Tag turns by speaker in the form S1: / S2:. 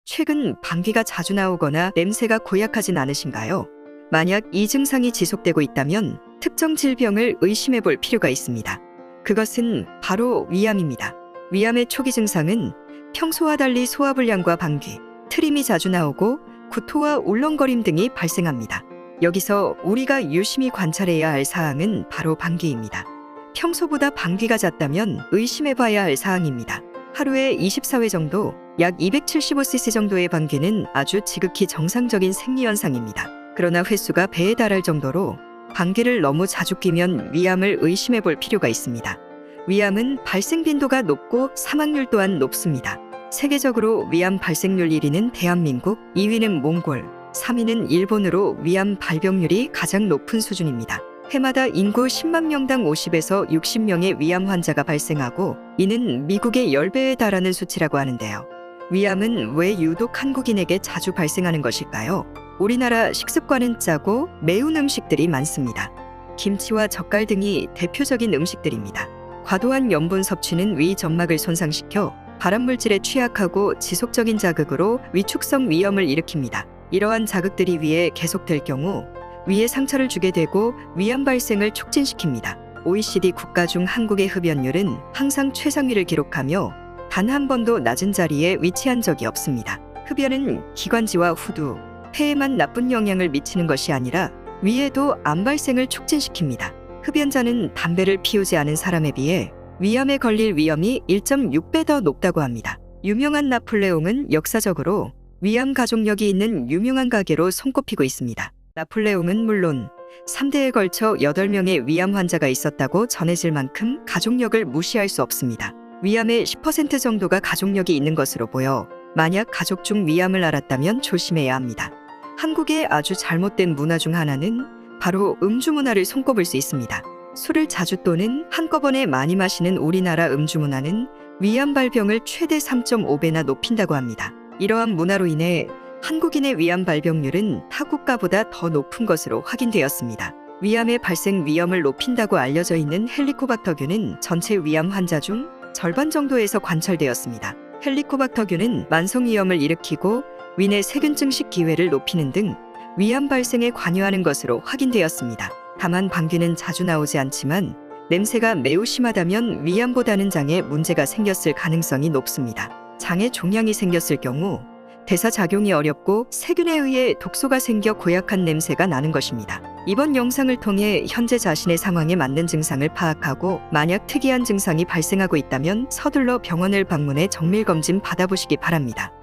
S1: 최근 방귀가 자주 나오거나 냄새가 고약하진 않으신가요? 만약 이 증상이 지속되고 있다면 특정 질병을 의심해 볼 필요가 있습니다. 그것은 바로 위암입니다. 위암의 초기 증상은 평소와 달리 소화불량과 방귀, 트림이 자주 나오고 구토와 울렁거림 등이 발생합니다. 여기서 우리가 유심히 관찰해야 할 사항은 바로 방귀입니다. 평소보다 방귀가 잦다면 의심해 봐야 할 사항입니다. 하루에 24회 정도, 약 275cc 정도의 방귀는 아주 지극히 정상적인 생리현상입니다. 그러나 횟수가 배에 달할 정도로 방귀를 너무 자주 뀌면 위암을 의심해 볼 필요가 있습니다. 위암은 발생 빈도가 높고 사망률 또한 높습니다. 세계적으로 위암 발생률 1위는 대한민국, 2위는 몽골, 3위는 일본으로 위암 발병률이 가장 높은 수준입니다. 해마다 인구 10만 명당 50에서 60명의 위암 환자가 발생하고 이는 미국의 10배에 달하는 수치라고 하는데요. 위암은 왜 유독 한국인에게 자주 발생하는 것일까요? 우리나라 식습관은 짜고 매운 음식들이 많습니다. 김치와 젓갈 등이 대표적인 음식들입니다. 과도한 염분 섭취는 위 점막을 손상시켜 발암물질에 취약하고 지속적인 자극으로 위축성 위염을 일으킵니다. 이러한 자극들이 위에 계속될 경우 위에 상처를 주게 되고 위암 발생을 촉진시킵니다. OECD 국가 중 한국의 흡연율은 항상 최상위를 기록하며 단 한 번도 낮은 자리에 위치한 적이 없습니다. 흡연은 기관지와 후두, 폐에만 나쁜 영향을 미치는 것이 아니라 위에도 암 발생을 촉진시킵니다. 흡연자는 담배를 피우지 않은 사람에 비해 위암에 걸릴 위험이 1.6배 더 높다고 합니다. 유명한 나폴레옹은 역사적으로 위암 가족력이 있는 유명한 가게로 손꼽히고 있습니다. 나폴레옹은 물론 3대에 걸쳐 8명의 위암 환자가 있었다고 전해질 만큼 가족력을 무시할 수 없습니다. 위암의 10% 정도가 가족력이 있는 것으로 보여 만약 가족 중 위암을 앓았다면 조심해야 합니다. 한국의 아주 잘못된 문화 중 하나는 바로 음주 문화를 손꼽을 수 있습니다. 술을 자주 또는 한꺼번에 많이 마시는 우리나라 음주 문화는 위암 발병을 최대 3.5배나 높인다고 합니다. 이러한 문화로 인해 한국인의 위암 발병률은 타 국가보다 더 높은 것으로 확인되었습니다. 위암의 발생 위험을 높인다고 알려져 있는 헬리코박터균은 전체 위암 환자 중 절반 정도에서 관찰되었습니다. 헬리코박터균은 만성위염을 일으키고 위내 세균 증식 기회를 높이는 등 위암 발생에 관여하는 것으로 확인되었습니다. 다만 방귀는 자주 나오지 않지만 냄새가 매우 심하다면 위암보다는 장에 문제가 생겼을 가능성이 높습니다. 장에 종양이 생겼을 경우 대사작용이 어렵고 세균에 의해 독소가 생겨 고약한 냄새가 나는 것입니다. 이번 영상을 통해 현재 자신의 상황에 맞는 증상을 파악하고 만약 특이한 증상이 발생하고 있다면 서둘러 병원을 방문해 정밀검진 받아보시기 바랍니다.